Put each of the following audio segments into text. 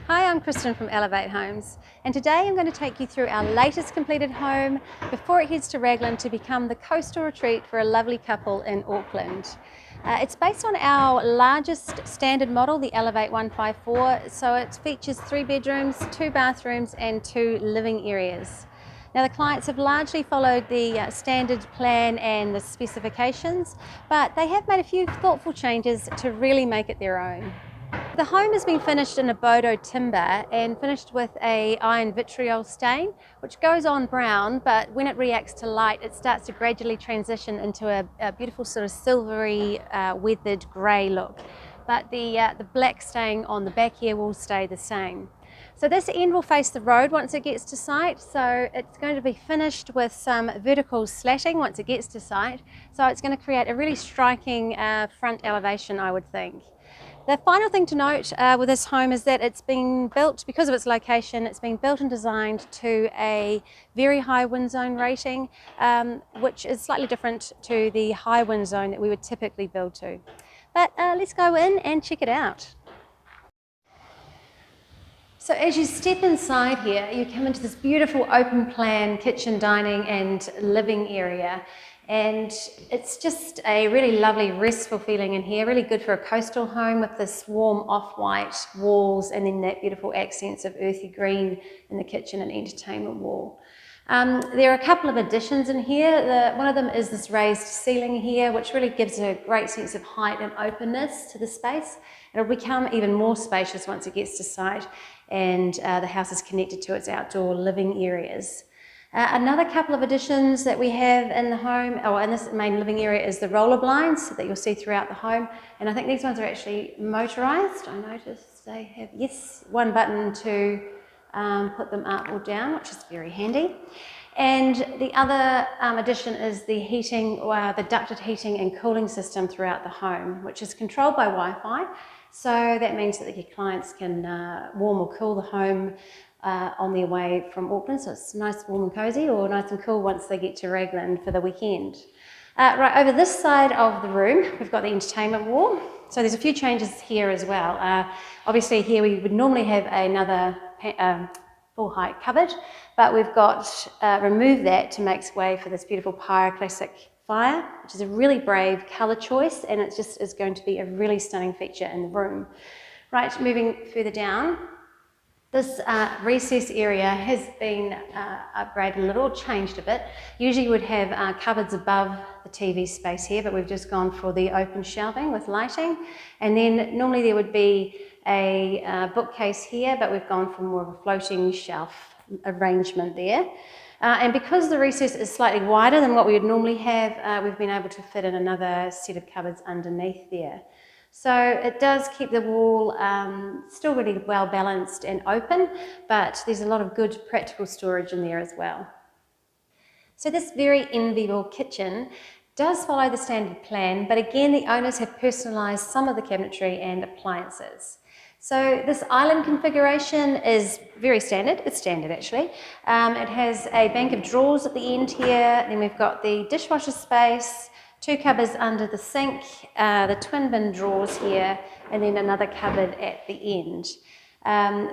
Hi, I'm Kristen from Elevate Homes, and today I'm going to take you through our latest completed home before it heads to Raglan to become the coastal retreat for a lovely couple in Auckland. It's based on our largest standard model, the Elevate 154, so it features 3 bedrooms, 2 bathrooms and 2 living areas. Now the clients have largely followed the standard plan and the specifications, but they have made a few thoughtful changes to really make it their own. The home has been finished in a Bodo timber and finished with a iron vitriol stain, which goes on brown, but when it reacts to light, it starts to gradually transition into a beautiful sort of silvery, weathered grey look. But the black stain on the back here will stay the same. So this end will face the road once it gets to site, so it's going to be finished with some vertical slatting once it gets to site, so it's going to create a really striking front elevation, I would think. The final thing to note with this home is that it's been built, because of its location, it's been built and designed to a very high wind zone rating, which is slightly different to the high wind zone that we would typically build to. But let's go in and check it out. So as you step inside here, you come into this beautiful open plan kitchen, dining and living area. And it's just a really lovely restful feeling in here, really good for a coastal home with this warm off-white walls and then that beautiful accents of earthy green in the kitchen and entertainment wall. There are a couple of additions in here. One of them is this raised ceiling here, which really gives a great sense of height and openness to the space. It'll become even more spacious once it gets to site and the house is connected to its outdoor living areas. Another couple of additions that we have in the home, or in this main living area, is the roller blinds that you'll see throughout the home. And I think these ones are actually motorised. I noticed they have, yes, one button to put them up or down, which is very handy. And the other addition is the heating, the ducted heating and cooling system throughout the home, which is controlled by Wi-Fi. So that means that your clients can warm or cool the home on their way from Auckland, so it's nice, warm and cosy, or nice and cool once they get to Raglan for the weekend. Right over this side of the room, we've got the entertainment wall. So there's a few changes here as well. Obviously here we would normally have another full height cupboard, but we've got removed that to make way for this beautiful Pyroclassic fire, which is a really brave colour choice, and it just is going to be a really stunning feature in the room. Right, moving further down, this recess area has been upgraded a little, changed a bit. Usually you would have cupboards above the TV space here, but we've just gone for the open shelving with lighting. And then normally there would be a bookcase here, but we've gone for more of a floating shelf arrangement there. And because the recess is slightly wider than what we would normally have, we've been able to fit in another set of cupboards underneath there. So it does keep the wall still really well balanced and open, but there's a lot of good practical storage in there as well. So this very enviable kitchen does follow the standard plan, but again the owners have personalised some of the cabinetry and appliances. So this island configuration is very standard. It's standard actually. It has a bank of drawers at the end here, then we've got the dishwasher space, 2 cupboards under the sink, the twin bin drawers here, and then another cupboard at the end.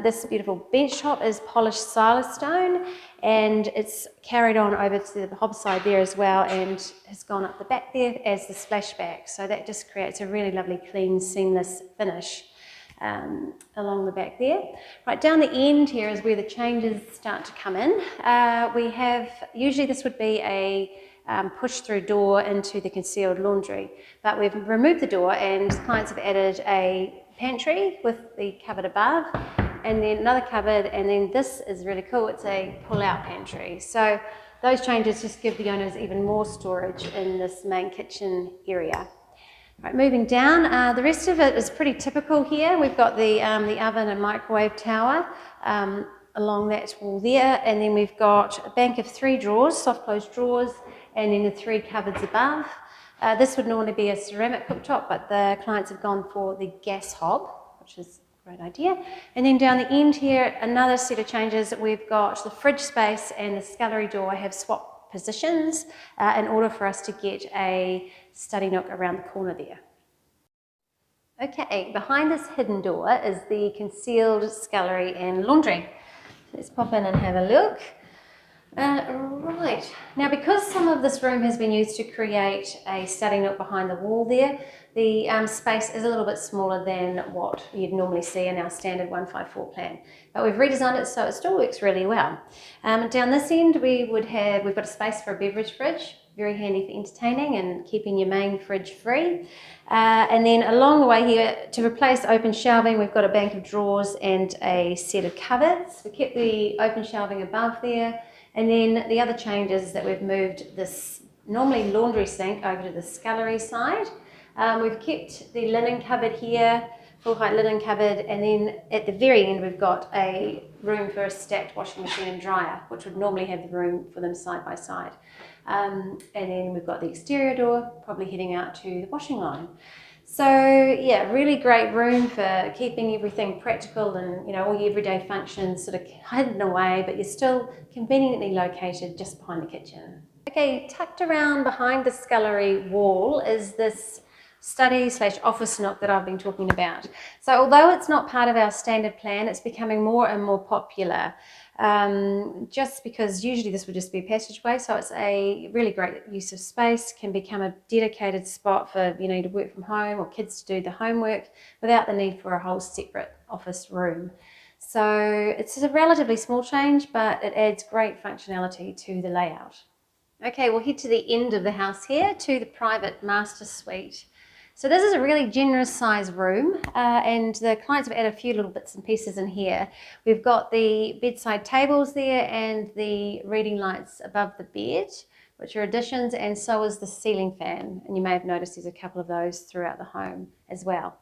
This beautiful bench top is polished Silestone, and it's carried on over to the hob side there as well and has gone up the back there as the splashback. So that just creates a really lovely, clean, seamless finish along the back there. Right down the end here is where the changes start to come in. We have, usually this would be a push-through door into the concealed laundry, but we've removed the door and clients have added a pantry with the cupboard above and then another cupboard, and then this is really cool, it's a pull-out pantry. So those changes just give the owners even more storage in this main kitchen area. Right, moving down, the rest of it is pretty typical here. We've got the oven and microwave tower along that wall there, and then we've got a bank of 3 drawers, soft closed drawers, and then the 3 cupboards above. This would normally be a ceramic cooktop, but the clients have gone for the gas hob, which is a great idea. And then down the end here, another set of changes. We've got the fridge space and the scullery door have swapped positions in order for us to get a study nook around the corner there. Okay, behind this hidden door is the concealed scullery and laundry. Let's pop in and have a look. Right, now because some of this room has been used to create a study nook behind the wall there, the space is a little bit smaller than what you'd normally see in our standard 154 plan. But we've redesigned it so it still works really well. Down this end we've got a space for a beverage fridge, very handy for entertaining and keeping your main fridge free. And then along the way here, to replace open shelving, we've got a bank of drawers and a set of cupboards. We kept the open shelving above there. And then the other change is that we've moved this normally laundry sink over to the scullery side. We've kept the linen cupboard here, full height linen cupboard, and then at the very end we've got a room for a stacked washing machine and dryer, which would normally have the room for them side by side. And then we've got the exterior door, probably heading out to the washing line. So yeah, really great room for keeping everything practical and all your everyday functions sort of hidden away, but you're still conveniently located just behind the kitchen. Okay, tucked around behind the scullery wall is this study/office nook that I've been talking about. So although it's not part of our standard plan, it's becoming more and more popular. Just because usually this would just be a passageway, so it's a really great use of space, can become a dedicated spot for to work from home or kids to do the homework without the need for a whole separate office room. So it's a relatively small change, but it adds great functionality to the layout. Okay, we'll head to the end of the house here to the private master suite. So this is a really generous size room and the clients have added a few little bits and pieces in here. We've got the bedside tables there and the reading lights above the bed, which are additions, and so is the ceiling fan. And you may have noticed there's a couple of those throughout the home as well.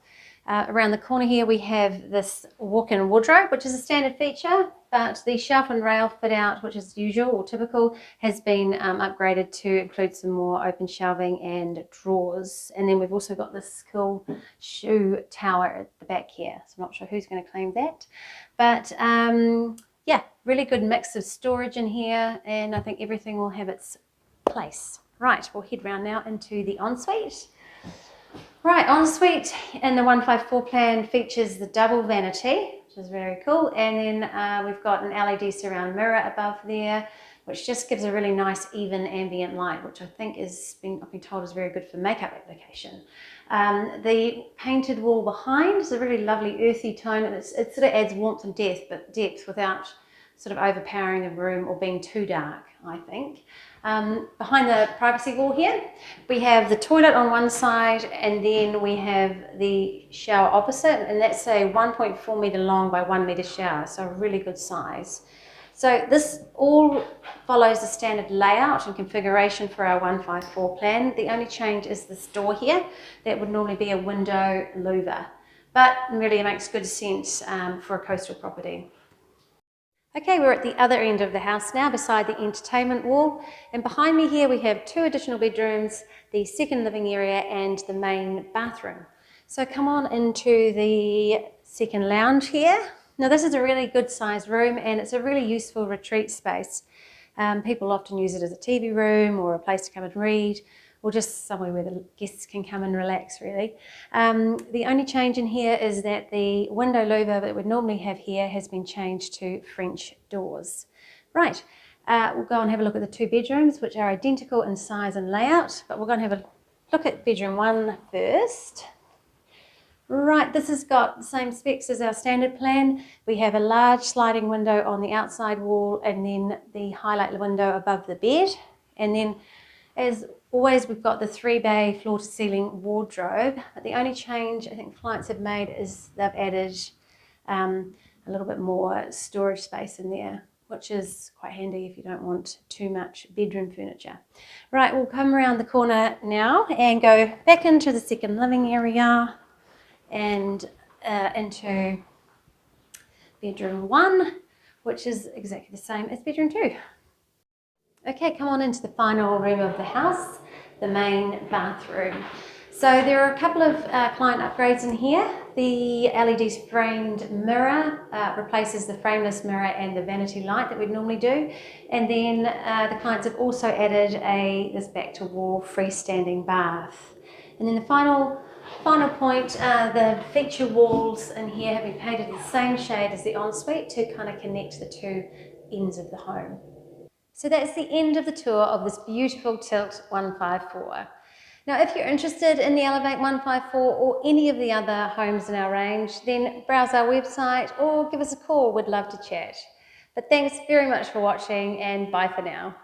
Around the corner here we have this walk-in wardrobe, which is a standard feature, but the shelf and rail fit out, which is usual or typical, has been upgraded to include some more open shelving and drawers. And then we've also got this cool shoe tower at the back here. So I'm not sure who's going to claim that, but yeah, really good mix of storage in here, and I think everything will have its place. Right, we'll head round now into the ensuite. Right, ensuite in the 154 plan features the double vanity, which is very cool, and then we've got an LED surround mirror above there, which just gives a really nice even ambient light, which I think I've been told is very good for makeup application. The painted wall behind is a really lovely earthy tone, and it sort of adds warmth and depth without sort of overpowering the room or being too dark, I think. Behind the privacy wall here, we have the toilet on one side, and then we have the shower opposite, and that's a 1.4 metre long by 1 metre shower, so a really good size. So this all follows the standard layout and configuration for our 154 plan. The only change is this door here. That would normally be a window louver, but really it makes good sense for a coastal property. Okay, we're at the other end of the house now, beside the entertainment wall, and behind me here we have two additional bedrooms, the second living area and the main bathroom. So come on into the second lounge here. Now this is a really good sized room, and it's a really useful retreat space. People often use it as a TV room or a place to come and read, or just somewhere where the guests can come and relax, really. The only change in here is that the window louver that we'd normally have here has been changed to French doors. Right, we'll go and have a look at the two bedrooms, which are identical in size and layout, but we're going to have a look at bedroom one first. Right, this has got the same specs as our standard plan. We have a large sliding window on the outside wall, and then the highlight window above the bed, and then as always, we've got the 3-bay floor-to-ceiling wardrobe, but the only change I think clients have made is they've added a little bit more storage space in there, which is quite handy if you don't want too much bedroom furniture. Right, we'll come around the corner now and go back into the second living area and into bedroom one, which is exactly the same as bedroom two. Okay, come on into the final room of the house, the main bathroom. So there are a couple of client upgrades in here. The LED framed mirror replaces the frameless mirror and the vanity light that we'd normally do. And then the clients have also added this back to wall freestanding bath. And then the final Final point, the feature walls in here have been painted the same shade as the ensuite to kind of connect the two ends of the home. So that's the end of the tour of this beautiful Tilt 154. Now, if you're interested in the Elevate 154 or any of the other homes in our range, then browse our website or give us a call. We'd love to chat. But thanks very much for watching, and bye for now.